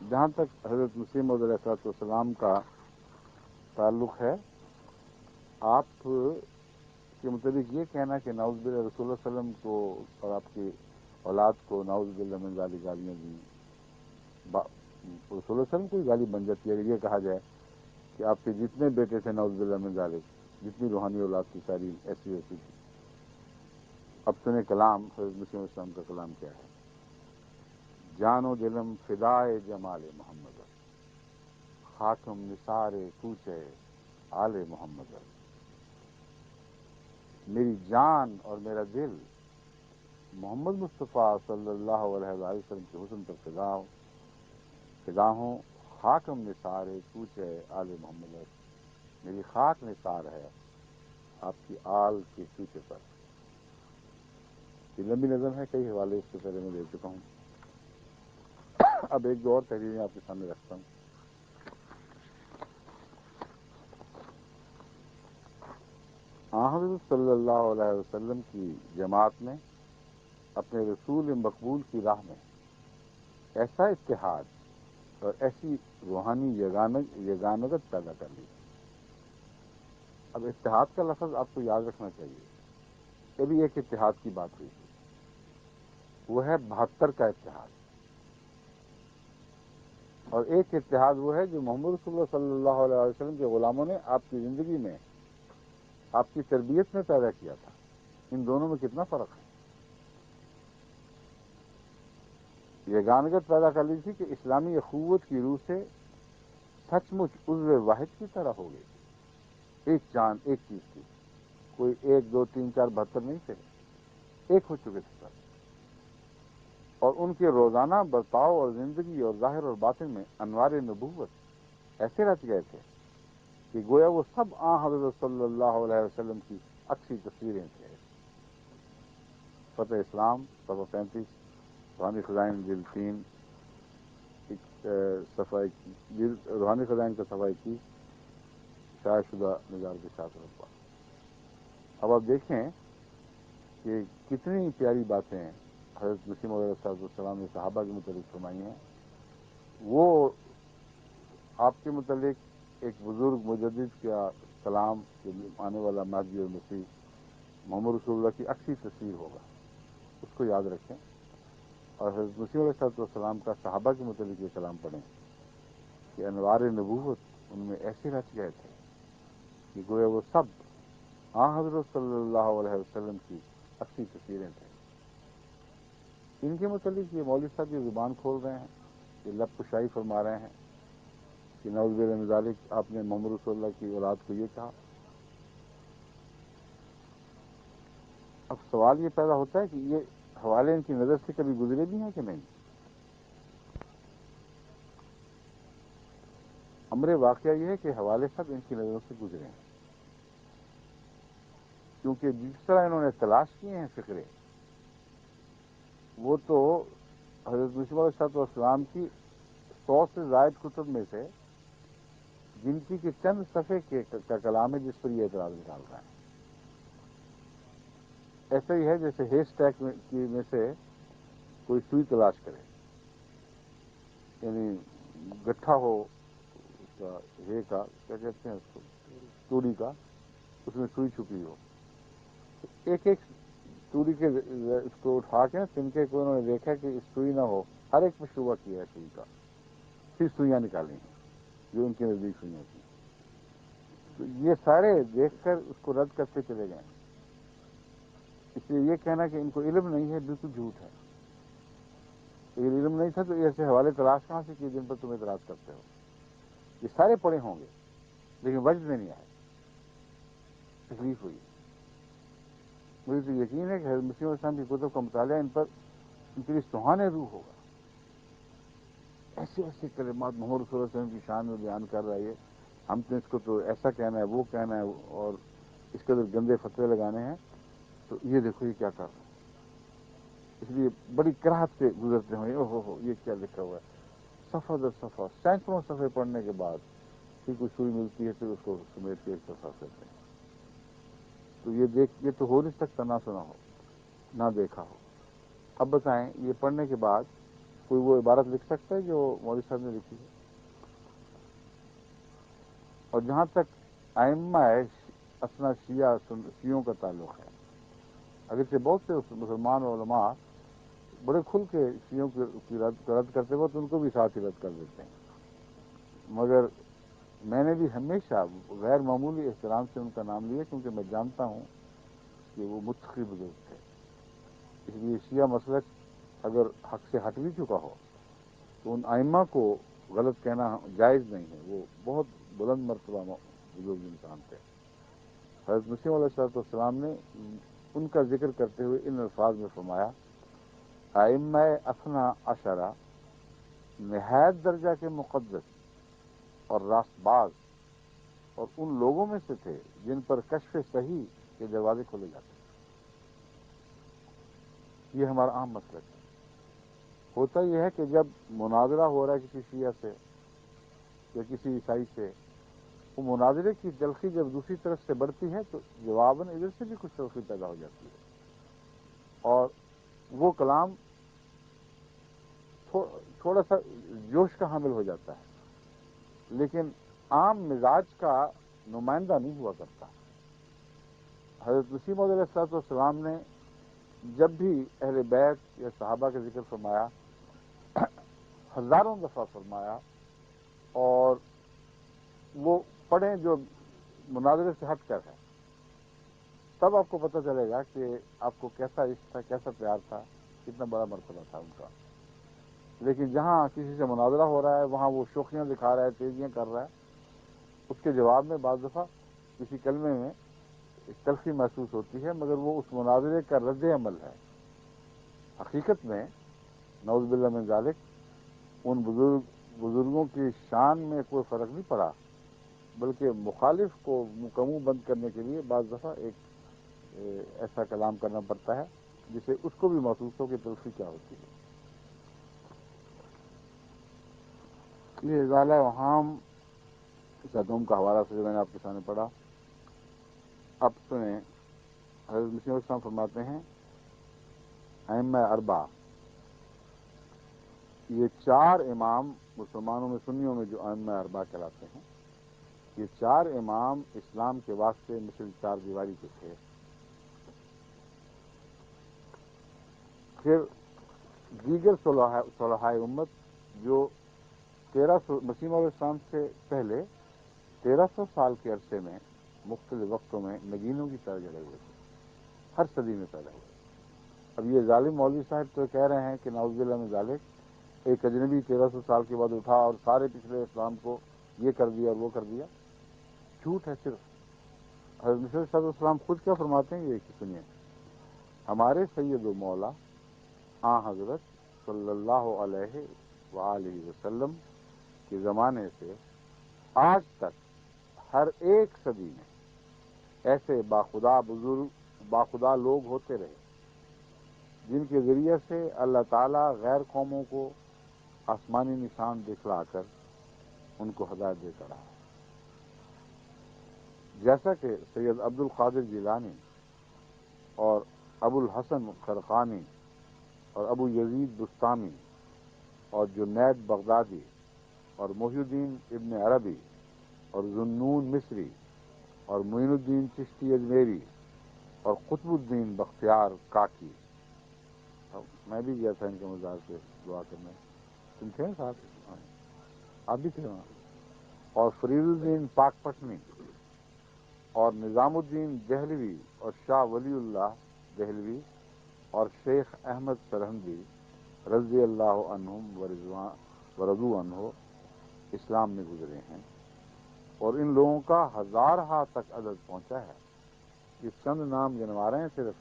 جہاں تک حضرت مسیح موعود علیہ السلام کا تعلق ہے، آپ کے متعلق یہ کہنا کہ نعوذ باللہ رسول اللہ صلی اللہ علیہ وسلم کو اور آپ کی اولاد کو نعوذ باللہ من ذالک گالیاں دیں، رسول اللہ علیہ وسلم کو ہی گالی بن جاتی ہے اگر یہ کہا جائے کہ آپ کے جتنے بیٹے تھے نعوذ باللہ من ذالک، جتنی روحانی اولاد کی ساری ایسی ویسی تھی۔ اب سنیں کلام حضرت مسیح علیہ السلام کا کلام کیا ہے۔ جان و دلم فدائے جمال محمد، خاکم نثار کوچے آل محمد، میری جان اور میرا دل محمد مصطفیٰ صلی اللہ علیہ وآلہ وسلم کے حسن پر فدا ہوں۔ خاکم نثار کوچے آل محمد، میری خاک نثار ہے آپ کی آل کے کوچے پر۔ یہ لمبی نظم ہے، کئی حوالے اس سے پہلے میں دے چکا ہوں۔ اب ایک دو اور تحریریں آپ کے سامنے رکھتا ہوں۔ حضرت صلی اللہ علیہ وسلم کی جماعت میں اپنے رسول مقبول کی راہ میں ایسا اتحاد اور ایسی روحانی یگانگت پیدا کر لی۔ اب اتحاد کا لفظ آپ کو یاد رکھنا چاہیے، ابھی ایک اتحاد کی بات ہوئی تھی، وہ ہے 72 کا اتحاد، اور ایک اتحاد وہ ہے جو محمد رسول اللہ صلی اللہ علیہ وسلم کے غلاموں نے آپ کی زندگی میں، آپ کی تربیت میں پیدا کیا تھا۔ ان دونوں میں کتنا فرق ہے۔ یگانگت پیدا کر لی تھی کہ اسلامی اخوت کی روح سے سچ مچ عضو واحد کی طرح ہو گئی، ایک جان ایک چیز تھی، کوئی 1 2 3 4 72 نہیں تھے، ایک ہو چکے تھے سر، اور ان کے روزانہ برتاؤ اور زندگی اور ظاہر اور باطن میں انوار نبوت ایسے رچ گئے تھے کہ گویا وہ سب حضرت صلی اللہ علیہ وسلم کی اچھی تصویریں تھے۔ فتح اسلام صفحہ 35، روحانی خزائن جلد 3 صفحہ روحانی خزائن کا صفحہ 21، شائع شدہ نظار کے ساتھ رقبہ۔ اب آپ دیکھیں کہ کتنی پیاری باتیں حضرت مسیح موعود علیہ السلام نے صحابہ کے متعلق فرمائی ہیں۔ وہ آپ کے متعلق ایک بزرگ مجدد کا کلام جو آنے والا مہدی اور مسیح محمد رسول اللہ کی اچھی تصویر ہوگا، اس کو یاد رکھیں، اور حضرت مسیح علیہ السلام کا صحابہ کے متعلق یہ کلام پڑھیں کہ انوار نبوت ان میں ایسے رچ گئے تھے کہ گویا وہ سب حضرت صلی اللہ علیہ وسلم کی اچھی تصویریں تھے۔ ان کے متعلق یہ مولوی صاحب یہ زبان کھول رہے ہیں، یہ لب کشائی فرما رہے ہیں کہ نعوذ باللہ من ذالک آپ نے محمد رسول اللہ کی اولاد کو یہ کہا۔ اب سوال یہ پیدا ہوتا ہے کہ یہ حوالے ان کی نظر سے کبھی گزرے بھی ہیں کہ نہیں؟ امر واقعہ یہ ہے کہ حوالے سب ان کی نظروں سے گزرے ہیں، کیونکہ جس طرح انہوں نے تلاش کیے ہیں فکرے، وہ تو حضرت مسیح علیہ السلام کی 100 سے زائد کتب میں سے گنتی کے چند صفحے کا کلام ہے جس پر یہ اعتراض نکال رہے ہیں۔ ایسا ہی ہے جیسے ہیس ٹیگ میں سے کوئی سوئی تلاش کرے، یعنی گٹھا ہو اس کا کیا کہتے ہیں اس کو، توڑی کا، اس میں سوئی چھپی ہو، ایک ایک توڑی کے اس کو اٹھا کے تنکے کو انہوں نے دیکھا کہ سوئی نہ ہو، ہر ایک میں شعبہ کیا ہے سوئی کا، پھر سوئیاں نکالی ہیں جو ان کے نزدیک سوئیاں تھیں۔ تو یہ سارے دیکھ کر اس کو رد کرتے چلے گئے، اس لیے یہ کہنا کہ ان کو علم نہیں ہے بالکل جھوٹ ہے۔ اگر علم نہیں تھا تو ایسے حوالے تلاش کہاں سے کیے جن پر تم اعتراض کرتے ہو؟ یہ سارے پڑھے ہوں گے لیکن وجد میں نہیں آئے، تکلیف ہوئی۔ مجھے تو یقین ہے کہ حضرت مسیح علیہ السلام کی کتب کا مطالعہ ان کے لیے سہانے روح ہوگا۔ ایسے ایسے کلمات محمد رسول اللہ صلی اللہ علیہ وسلم کی شان میں بیان کر رہا ہے، ہم تو اس کو تو ایسا کہنا ہے وہ کہنا ہے اور اس کے اندر گندے فتوے لگانے ہیں، تو یہ دیکھو یہ کیا کر رہے ہیں۔ اس لیے بڑی کراہت سے گزرتے ہوئے ہو یہ کیا لکھا ہوا ہے، صفحہ در صفحہ سینکڑوں صفحے پڑھنے کے بعد پھر کوئی سوئی ملتی ہے پھر اس کو سمیٹ کے ایک صفحہ کرتے ہیں۔ تو یہ تو ہو نہیں سکتا نہ سنا ہو نہ دیکھا ہو۔ اب بتائیں یہ پڑھنے کے بعد کوئی وہ عبارت لکھ سکتا ہے جو مولوی صاحب نے لکھی ہے؟ اور جہاں تک ائمہ اثنا شیعوں کا تعلق ہے، اگرچہ بہت سے مسلمان علماء بڑے کھل کے شیعوں کی رد کرتے وقت ان کو بھی ساتھ ہی رد کر دیتے ہیں، مگر میں نے بھی ہمیشہ غیر معمولی احترام سے ان کا نام لیا، کیونکہ میں جانتا ہوں کہ وہ متقی بزرگ تھے۔ اس لیے شیعہ مسلک اگر حق سے ہٹ بھی چکا ہو تو ان ائمہ کو غلط کہنا جائز نہیں ہے، وہ بہت بلند مرتبہ بزرگ انسان تھے۔ حضرت مسیح علیہ السلام نے ان کا ذکر کرتے ہوئے ان الفاظ میں فرمایا، ائمہ اثنا عشرہ نہایت درجہ کے مقدس اور راست باز اور ان لوگوں میں سے تھے جن پر کشف صحیح کے دروازے کھولے جاتے ہیں۔ یہ ہمارا عام مسئلہ ہے۔ ہوتا یہ ہے کہ جب مناظرہ ہو رہا ہے کسی شیعہ سے یا کسی عیسائی سے، وہ مناظرے کی تلخی جب دوسری طرف سے بڑھتی ہے تو جواباً ادھر سے بھی کچھ تلخی پیدا ہو جاتی ہے، اور وہ کلام تھوڑا سا جوش کا حامل ہو جاتا ہے، لیکن عام مزاج کا نمائندہ نہیں ہوا کرتا۔ حضرت مسیح موعود علیہ السلام نے جب بھی اہل بیت یا صحابہ کا ذکر فرمایا، ہزاروں دفعہ فرمایا، اور وہ پڑھیں جو مناظرے سے ہٹ کر ہے، تب آپ کو پتہ چلے گا کہ آپ کو کیسا عشق تھا، کیسا پیار تھا، کتنا بڑا مرتبہ تھا ان کا۔ لیکن جہاں کسی سے مناظرہ ہو رہا ہے وہاں وہ شوخیاں دکھا رہا ہے، تیزیاں کر رہا ہے، اس کے جواب میں بعض دفعہ کسی کلمے میں تلخی محسوس ہوتی ہے، مگر وہ اس مناظرے کا رد عمل ہے۔ حقیقت میں نعوذ باللہ من ذالک ان بزرگوں کی شان میں کوئی فرق نہیں پڑا، بلکہ مخالف کو منہ بند کرنے کے لیے بعض دفعہ ایک ایسا کلام کرنا پڑتا ہے جسے اس کو بھی محسوس ہو کہ تلخی کیا ہوتی ہے۔ یہ ازالہ اوہام صدوم کا حوالہ سے جو میں نے آپ کے سامنے پڑھا، اب سنیں۔ حضرت مسیح علیہ السلام فرماتے ہیں، ائمہ اربعہ، یہ چار امام مسلمانوں میں سنیوں میں جو ائمہ اربعہ کہلاتے ہیں، یہ چار امام اسلام کے واسطے مثل چار دیواری کے تھے۔ پھر دیگر صلحائے امت جو مسیح علیہ السلام سے پہلے 1300 سال کے عرصے میں مختلف وقتوں میں نگینوں کی طرح جڑے ہوئے تھے، ہر صدی میں پیدا ہوئے۔ اب یہ ظالم مولوی صاحب تو کہہ رہے ہیں کہ نعوذ باللہ من ذالک ایک اجنبی 1300 سال کے بعد اٹھا اور سارے پچھلے اسلام کو یہ کر دیا اور وہ کر دیا۔ جھوٹ ہے صرف۔ حضرت مسیح علیہ السلام خود کیا فرماتے ہیں، یہ سنیے، ہمارے سید و مولا حضرت صلی اللہ علیہ وآلہ وسلم کے زمانے سے آج تک ہر ایک صدی میں ایسے باخدا لوگ ہوتے رہے جن کے ذریعے سے اللہ تعالیٰ غیر قوموں کو آسمانی نشان دکھلا کر ان کو ہدایت دیتا رہا، جیسا کہ سید عبد القادر جیلانی اور ابو الحسن خرقانی اور ابو یزید بستامی اور جنید بغدادی اور محی الدین ابن عربی اور ذوالنون مصری اور معین الدین چشتی اجمیری اور قطب الدین بختیار کاکی، میں بھی گیا تھا ان کے مزار پہ دعا کرنے، تم تھے ساتھ؟ آپ بھی تھے وہاں، اور فرید الدین پاک پٹنی اور نظام الدین دہلوی اور شاہ ولی اللہ دہلوی اور شیخ احمد سرہندی رضی اللہ عنہم ورضوا عنہ اسلام میں گزرے ہیں، اور ان لوگوں کا ہزارہا تک عدد پہنچا ہے۔ یہ چند نام گنوا رہے ہیں، صرف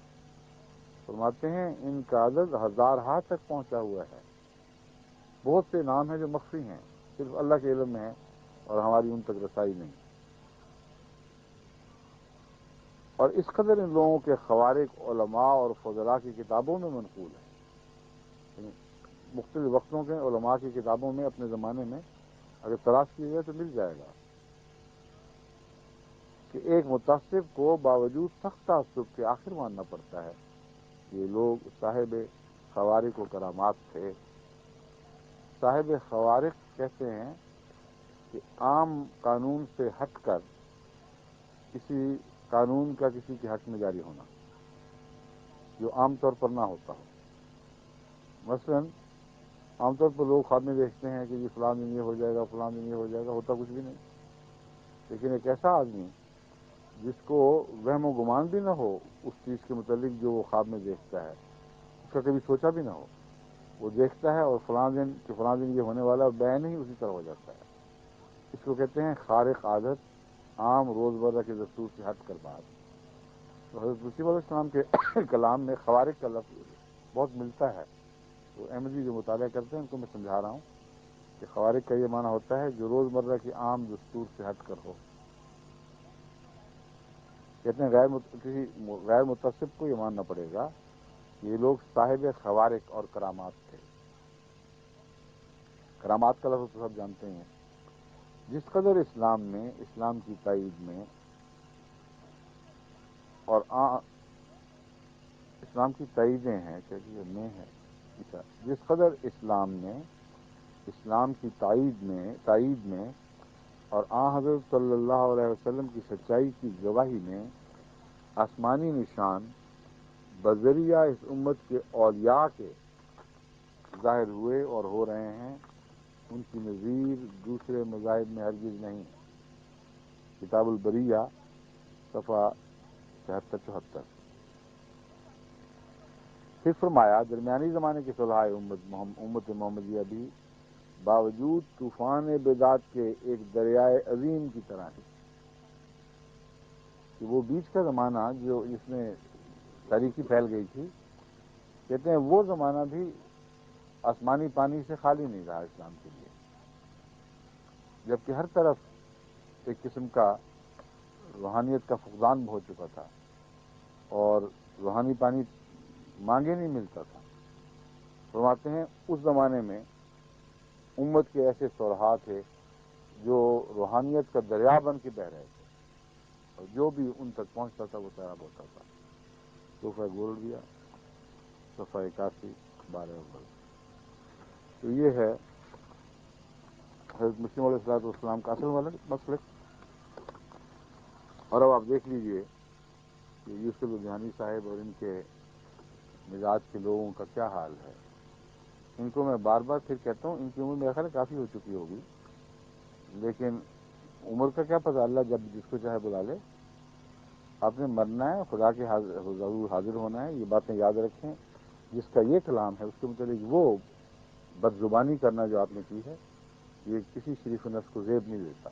فرماتے ہیں ان کا عدد ہزارہا تک پہنچا ہوا ہے۔ بہت سے نام ہیں جو مخفی ہیں، صرف اللہ کے علم میں ہیں اور ہماری ان تک رسائی نہیں۔ اور اس قدر ان لوگوں کے خوارق علماء اور فضلاء کی کتابوں میں منقول ہے، مختلف وقتوں کے علماء کی کتابوں میں اپنے زمانے میں اگر تلاش کیے جائے تو مل جائے گا کہ ایک متعصب کو باوجود سخت تعصب کے آخر ماننا پڑتا ہے کہ یہ لوگ صاحب خوارق و کرامات تھے، صاحب خوارق کہتے ہیں کہ عام قانون سے ہٹ کر کسی قانون کا کسی کے حق میں جاری ہونا جو عام طور پر نہ ہوتا ہو. مثلا عام طور پر لوگ خواب میں دیکھتے ہیں کہ یہ فلاں دن یہ ہو جائے گا، فلاں دن یہ ہو جائے گا، ہوتا کچھ بھی نہیں. لیکن ایک ایسا آدمی جس کو وہم و گمان بھی نہ ہو اس چیز کے متعلق جو وہ خواب میں دیکھتا ہے، اس کا کبھی سوچا بھی نہ ہو، وہ دیکھتا ہے اور فلاں دن یہ ہونے والا بیان ہی اسی طرح ہو جاتا ہے. اس کو کہتے ہیں خارق عادت، عام روزمرہ کے دستور سے ہٹ کر بات. تو حضرت مسیح علیہ السلام کے کلام میں خوارق کا لفظ بہت ملتا ہے. تو احمدی جو مطالعہ کرتے ہیں ان کو میں سمجھا رہا ہوں کہ خوارق کا یہ معنی ہوتا ہے جو روزمرہ کی عام دستور سے ہٹ کر ہو. کہتے ہیں کسی غیر متصف کو یہ ماننا پڑے گا کہ یہ لوگ صاحب خوارق اور کرامات تھے. کرامات کا لفظ تو سب جانتے ہیں. جس قدر اسلام میں، اسلام کی تائید میں اور اسلام کی تائیدیں ہیں کہ میں ہے، جس قدر اسلام میں، اسلام کی تائید میں اور حضرت صلی اللہ علیہ وسلم کی سچائی کی گواہی میں آسمانی نشان بذریعہ اس امت کے اولیاء کے ظاہر ہوئے اور ہو رہے ہیں، ان کی نظیر دوسرے مذاہب میں ہرگز نہیں. کتاب البریہ صفحہ 73-74. پھر فرمایا درمیانی زمانے کے صلحائے امت محمدیہ بھی باوجود طوفان بدعت کے ایک دریائے عظیم کی طرح ہے. کہ وہ بیچ کا زمانہ جس میں تاریکی پھیل گئی تھی، کہتے ہیں وہ زمانہ بھی آسمانی پانی سے خالی نہیں رہا اسلام کے لیے، جبکہ ہر طرف ایک قسم کا روحانیت کا فقدان ہو چکا تھا اور روحانی پانی مانگے نہیں ملتا تھا. فرماتے ہیں اس زمانے میں امت کے ایسے صلحاء تھے جو روحانیت کا دریا بن کے بہ رہے تھے اور جو بھی ان تک پہنچتا تھا وہ سیراب ہوتا تھا. صفحہ گولڈیا صفحہ 81-12. تو یہ ہے حضرت مسیح علیہ السلام کا اصل مسلک. اور اب آپ دیکھ لیجئے کہ یوسف لدھیانی صاحب اور ان کے مزاج کے لوگوں کا کیا حال ہے. ان کو میں بار بار پھر کہتا ہوں، ان کی عمر میرا خیال کافی ہو چکی ہوگی، لیکن عمر کا کیا پتہ، اللہ جب جس کو چاہے بلا لے. آپ نے مرنا ہے، خدا کے ضرور حاضر ہونا ہے. یہ باتیں یاد رکھیں. جس کا یہ کلام ہے اس کے متعلق وہ بد زبانی کرنا جو آپ نے کی ہے، یہ کسی شریف نفس کو زیب نہیں دیتا.